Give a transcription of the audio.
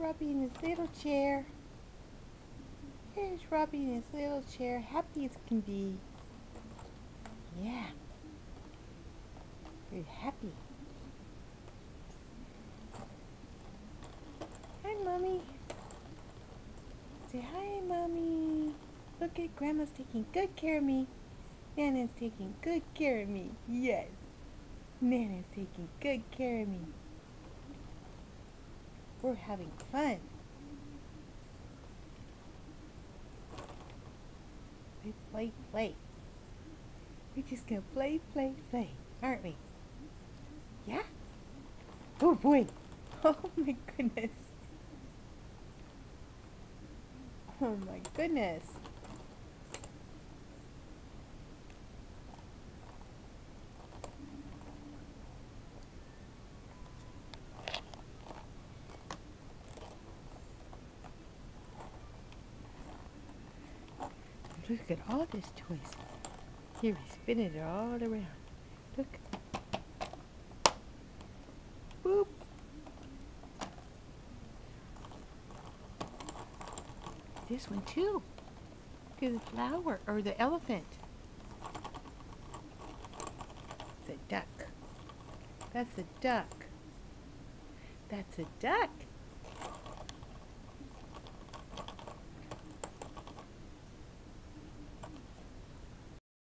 Robbie in his little chair. Here's Robbie in his little chair, happy as can be. Yeah. Very happy. Hi, Mommy. Say hi, Mommy. Look at Grandma's taking good care of me. Nana's taking good care of me. Yes. Nana's taking good care of me. We're having fun. Play, play, play. We're just gonna play, play, play, aren't we? Yeah? Oh boy. Oh my goodness. Oh my goodness. Look at all these toys. Here, he's spinning it all around. Look. Boop. This one too. Look at the flower, or the elephant. It's a duck. That's a duck. That's a duck.